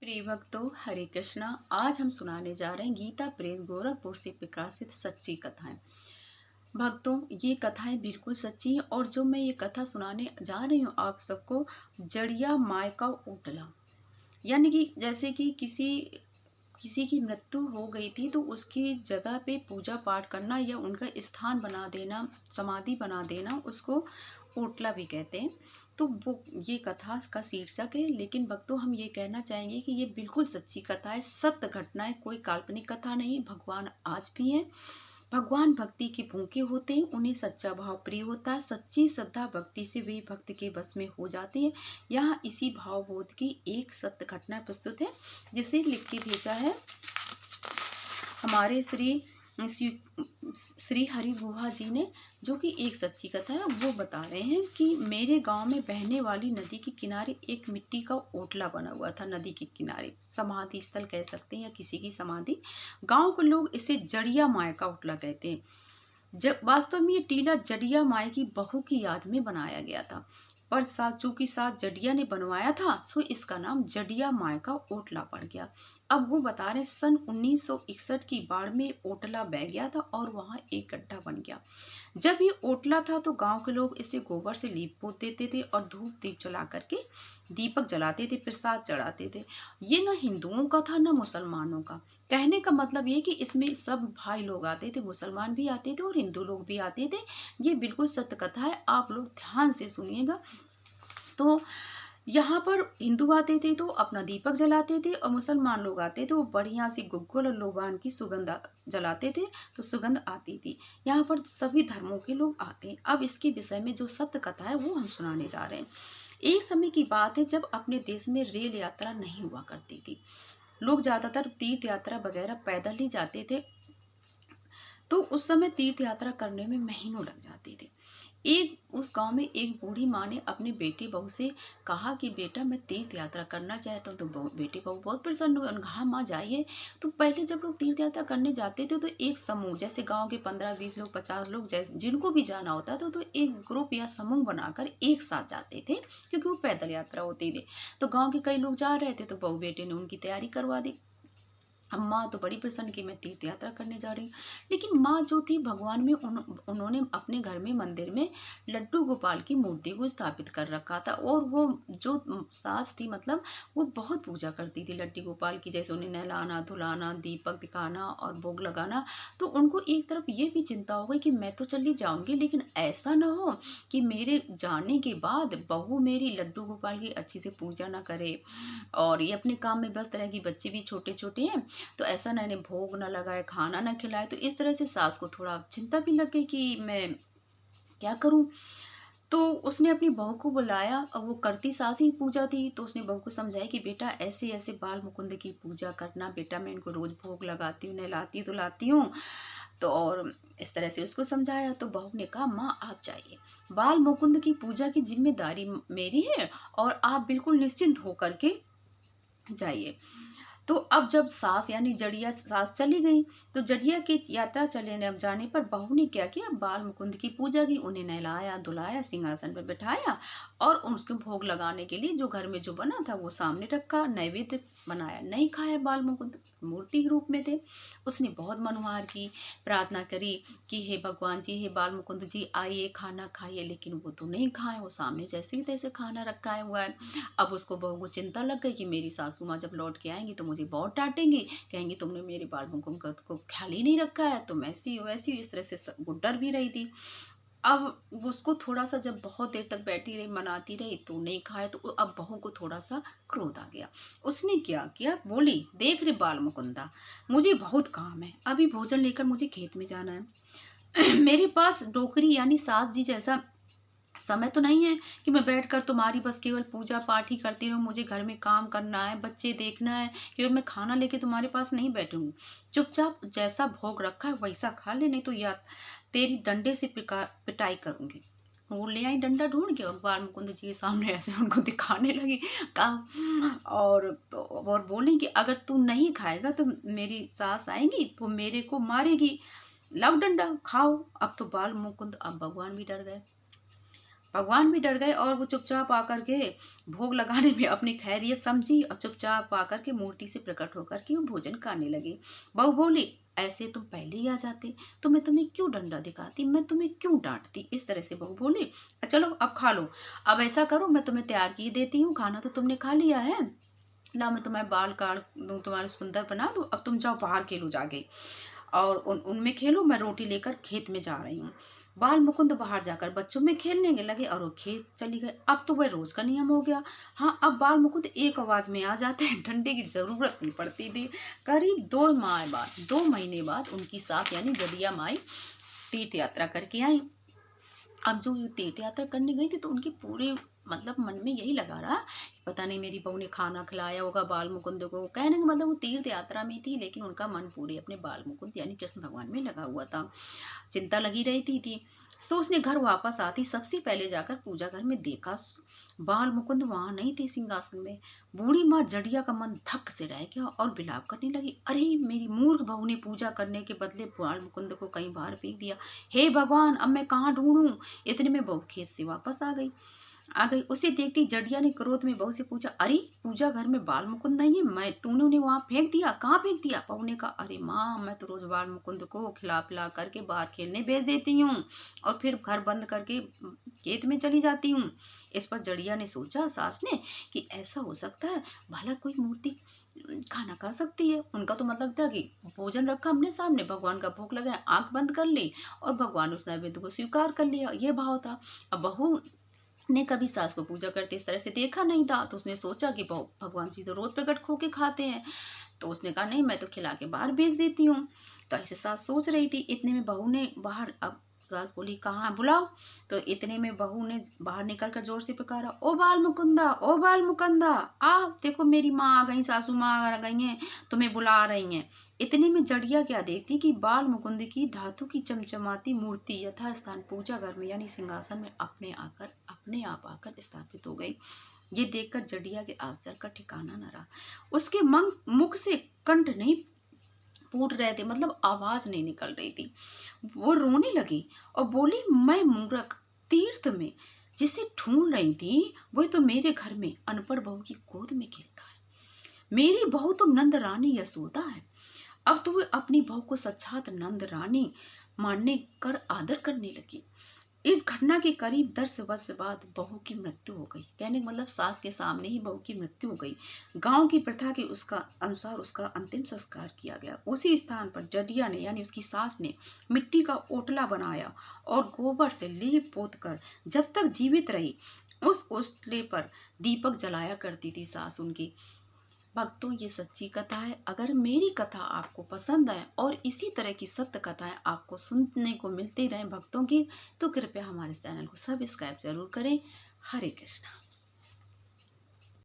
प्रिय भक्तों, हरे कृष्णा। आज हम सुनाने जा रहे हैं गीता प्रेस गोरखपुर से प्रकाशित सच्ची कथाएं। भक्तों, ये कथाएं बिल्कुल सच्ची हैं और जो मैं ये कथा सुनाने जा रही हूँ आप सबको, जड़िया माय का ओटला। यानी कि जैसे कि किसी किसी की मृत्यु हो गई थी तो उसकी जगह पे पूजा पाठ करना या उनका स्थान बना देना, समाधि बना देना, उसको ओटला भी कहते हैं। तो वो ये कथा का शीर्षक है। लेकिन भक्तों, हम ये कहना चाहेंगे कि ये बिल्कुल सच्ची कथा है, सत्य घटना है, कोई काल्पनिक कथा नहीं। भगवान आज भी हैं। भगवान भक्ति के भूखे होते हैं, उन्हें सच्चा भाव प्रिय होता है। सच्ची श्रद्धा भक्ति से वे भक्त के बस में हो जाते हैं। यहाँ इसी भावबोध की एक सत्य घटना प्रस्तुत है, जिसे लिख के भेजा है हमारे श्री हरि बुआ जी ने, जो कि एक सच्ची कथा है। वो बता रहे हैं कि मेरे गांव में बहने वाली नदी के किनारे एक मिट्टी का ओटला बना हुआ था। नदी के किनारे समाधि स्थल कह सकते हैं या किसी की समाधि। गांव के लोग इसे जड़िया माय का ओटला कहते हैं। जब वास्तव में ये टीला जड़िया माई की बहू की याद में बनाया गया था, पर चूंकि साथ जडिया ने बनवाया था, सो इसका नाम जडिया माई का ओटला पड़ गया। अब वो बता रहे सन 1961 की बाढ़ में ओटला बह गया था और वहां एक गड्ढा बन गया। जब ये ओटला था तो गांव के लोग इसे गोबर से लीप पोत देते थे और धूप दीप जला करके दीपक जलाते थे, प्रसाद चढ़ाते थे। ये ना हिंदुओं का था ना मुसलमानों का। कहने का मतलब ये कि इसमें सब भाई लोग आते थे, मुसलमान भी आते थे और हिंदू लोग भी आते थे। ये बिल्कुल सत्य कथा है, आप लोग ध्यान से सुनिएगा। तो यहाँ पर हिंदू आते थे तो अपना दीपक जलाते थे और मुसलमान लोग आते थे वो बढ़िया सी गुग्गुल और लोबान की सुगंध जलाते थे, तो सुगंध आती थी। यहाँ पर सभी धर्मों के लोग आते हैं। अब इसके विषय में जो सत्य कथा है वो हम सुनाने जा रहे हैं। एक समय की बात है जब अपने देश में रेल यात्रा नहीं हुआ करती थी। लोग ज्यादातर तीर्थ यात्रा वगैरह पैदल ही जाते थे। तो उस समय तीर्थ यात्रा करने में महीनों लग जाते थे। उस गांव में एक बूढ़ी माँ ने अपने बेटे बहू से कहा कि बेटा, मैं तीर्थ यात्रा करना चाहता हूँ। तो बेटे बहू बहुत प्रसन्न हुए, उन्होंने कहा माँ जाइए। तो पहले जब लोग तीर्थ यात्रा करने जाते थे तो एक समूह, जैसे गांव के 15-20 लोग, 50 लोग, जैसे जिनको भी जाना होता था, तो एक ग्रुप या समूह बनाकर एक साथ जाते थे, क्योंकि वो पैदल यात्रा होती थी। तो गाँव के कई लोग जा रहे थे तो बहू बेटे ने उनकी तैयारी करवा दी। अब माँ तो बड़ी प्रसन्न कि मैं तीर्थ यात्रा करने जा रही हूँ। लेकिन माँ जो थी भगवान में, उन्होंने अपने घर में मंदिर में लड्डू गोपाल की मूर्ति को स्थापित कर रखा था। और वो जो सास थी, मतलब वो बहुत पूजा करती थी लड्डू गोपाल की। जैसे उन्हें नहलाना धुलाना, दीपक दिखाना और भोग लगाना। तो उनको एक तरफ ये भी चिंता हो गई कि मैं तो चली जाऊंगी, लेकिन ऐसा ना हो कि मेरे जाने के बाद बहू मेरी लड्डू गोपाल की अच्छी से पूजा ना करे और ये अपने काम में व्यस्त रहेगी। बच्चे भी छोटे छोटे हैं, तो ऐसा ना इन्हें भोग ना लगाए, खाना ना खिलाए। तो इस तरह से सास को थोड़ा चिंता भी लग गई कि मैं क्या करूं। तो उसने अपनी बहू को बुलाया और वो करती सास ही पूजा थी। तो उसने बहू को समझाया कि बेटा, ऐसे ऐसे बाल मुकुंद की पूजा करना बेटा, मैं इनको रोज भोग लगाती हूँ, नहलाती धुलाती हूँ। तो और इस तरह से उसको समझाया। तो बहू ने कहा माँ आप जाइए, बाल मुकुंद की पूजा की जिम्मेदारी मेरी है और आप बिल्कुल निश्चिंत होकर के जाइए। तो अब जब सास यानी जड़िया सास चली गई, तो जड़िया की यात्रा चले जाने पर बहू ने क्या किया, बाल मुकुंद की पूजा की, उन्हें नहलाया धुलाया, सिंहासन पर बिठाया और उसके भोग लगाने के लिए जो घर में जो बना था वो सामने रखा, नैवेद्य बनाया। नहीं खाया, बाल मुकुंद मूर्ति के रूप में थे। उसने बहुत मनोहार की, प्रार्थना करी कि हे भगवान जी, हे बाल मुकुंद जी, आइए खाना खाइए। लेकिन वो तो नहीं खाए, वो सामने जैसे ही तैसे खाना रखा हुआ है। अब उसको बहू को चिंता लग गई कि मेरी सासू माँ जब लौट के आएंगी तो मुझे बहुत डांटेंगी, कहेंगी तुमने मेरे बाल मुकुंद को ख्याल ही नहीं रखा है, तो ऐसी वैसी। इस तरह से वो डर भी रही थी। अब उसको थोड़ा सा, जब बहुत देर तक बैठी रही मनाती रही तो नहीं खाए, तो अब बहू को थोड़ा सा क्रोध आ गया। उसने क्या किया, बोली देख रे बाल मुकुंदा, मुझे बहुत काम है, अभी भोजन लेकर मुझे खेत में जाना है। मेरे पास डोकरी यानी सास जी जैसा समय तो नहीं है कि मैं बैठकर तुम्हारी बस केवल पूजा पाठ ही करती रहूं। मुझे घर में काम करना है, बच्चे देखना है, केवल मैं खाना लेके तुम्हारे पास नहीं बैठूंगी। चुपचाप जैसा भोग रखा है वैसा खा ले, नहीं तो या तेरी डंडे से पिटाई करूंगी। वो ले आई डंडा ढूंढ के और बाल मुकुंद जी के सामने ऐसे उनको दिखाने लगी। कहा और बोली कि अगर तू नहीं खाएगा तो मेरी सास आएंगी तो मेरे को मारेगी, लाओ डंडा खाओ। अब तो बाल मुकुंद, अब भगवान भी डर गए। भगवान भी डर गए और वो चुपचाप आकर के भोग लगाने में अपनी खैरियत समझी और चुपचाप आकर के मूर्ति से प्रकट होकर के वो भोजन करने लगी। बहू बोली, ऐसे तुम पहले ही आ जाते तो मैं तुम्हें क्यों डंडा दिखाती, मैं तुम्हें क्यों डांटती। इस तरह से बहू बोली, चलो अब खा लो। अब ऐसा करो, मैं तुम्हें तैयार की देती हूँ, खाना तो तुमने खा लिया है ना, मैं तुम्हारे बाल काट दूँ, तुम्हारे सुंदर बना दूँ, अब तुम जाओ बाहर खेलो जाके और उनमें खेलो, मैं रोटी लेकर खेत में जा रही हूँ। बाल मुकुंद बाहर जाकर बच्चों में खेलने लगे और वो खेत चली गए। अब तो वह रोज का नियम हो गया। हाँ, अब बाल मुकुंद एक आवाज में आ जाते हैं, डंडे की जरूरत नहीं पड़ती थी। करीब 2 महीने बाद उनकी सास यानी जदिया माई तीर्थ यात्रा करके आई। अब जो तीर्थ यात्रा करने गई थी तो उनके पूरे मतलब मन में यही लगा रहा कि पता नहीं मेरी बहू ने खाना खिलाया होगा बाल मुकुंद को। कहने का मतलब वो तीर्थ यात्रा में थी लेकिन उनका मन पूरे अपने बाल मुकुंद यानी कृष्ण भगवान में लगा हुआ था। चिंता लगी रहती थी। सो उसने घर वापस आती सबसे पहले जाकर पूजा घर में देखा, बाल मुकुंद वहां नहीं थे सिंहासन में। बूढ़ी माँ जड़िया का मन धक से रह गया और विलाप करने लगी, अरे मेरी मूर्ख बहू ने पूजा करने के बदले बाल मुकुंद को कहीं बाहर फेंक दिया। हे भगवान, अब मैं कहाँ ढूंढूं। इतने में बहू खेत से वापस आ गई। उसे देखती जड़िया ने क्रोध में बहू से पूछा, अरे पूजा घर में बाल मुकुंद नहीं है, मैं तूने उन्हें वहां फेंक दिया, कहाँ फेंक दिया। बहू ने कहा, अरे माँ, मैं तो रोज बाल मुकुंद को खिला पिला करके बाहर खेलने भेज देती हूँ और फिर घर बंद करके खेत में चली जाती हूँ। इस पर जड़िया ने सोचा सास ने कि ऐसा हो सकता है, भला कोई मूर्ति खाना खा सकती है। उनका तो मतलब था कि भोजन रखा हमने सामने, भगवान का भोग लगाया, आंख बंद कर ली और भगवान उस नैवेद्य को स्वीकार कर लिया, ये भाव था। अब बहू ने कभी सास को पूजा करते इस तरह से देखा नहीं था तो उसने सोचा कि भगवान जी तो रोज प्रकट होके खाते हैं, तो उसने कहा नहीं, मैं तो खिला के बाहर भेज देती हूँ। तो ऐसे सास सोच रही थी। इतने में बहू ने बाहर, अब सास बोली कहाँ बुलाओ, तो इतने में बहू ने बाहर निकल कर जोर से पुकारा, ओ बाल मुकुंदा, ओ बाल मुकुंदा, आ देखो मेरी माँ आ गई, सासू माँ आ गई हैं, तुम्हें बुला रही हैं। इतने में जड़िया क्या देखती कि बाल मुकुंद की धातु की चमचमाती मूर्ति यथास्थान पूजा घर में यानी सिंहासन में अपने आप आकर स्थापित हो गई। ये देखकर जड़िया के आश्चर्य का ठिकाना न रहा। उसके मुख से कंठ नहीं फूट रहे थे, मतलब आवाज नहीं निकल रही थी। वो रोने लगी और बोली, मैं मूर्ख, तीर्थ में जिसे ढूंढ रही थी वही तो मेरे घर में अनपढ़ बहू की गोद में खेलता है। मेरी बहू तो नंद रानी यशोदा है। अब तो वे अपनी बहू को साक्षात नंद रानी मानने कर आदर करने लगी। इस घटना के करीब 10 वर्ष बाद बहू की मृत्यु हो गई। कहने का मतलब सास के सामने ही बहू की मृत्यु हो गई। गांव की प्रथा के उसका अनुसार उसका अंतिम संस्कार किया गया। उसी स्थान पर जडिया ने यानी उसकी सास ने मिट्टी का ओटला बनाया और गोबर से लीप पोत कर जब तक जीवित रही उस ओटले पर दीपक जलाया करती थी सास उनकी। भक्तों, ये सच्ची कथा है। अगर मेरी कथा आपको पसंद आए और इसी तरह की सत्य कथाएं आपको सुनने को मिलती रहे भक्तों की, तो कृपया हमारे चैनल को सब्सक्राइब जरूर करें। हरे कृष्णा।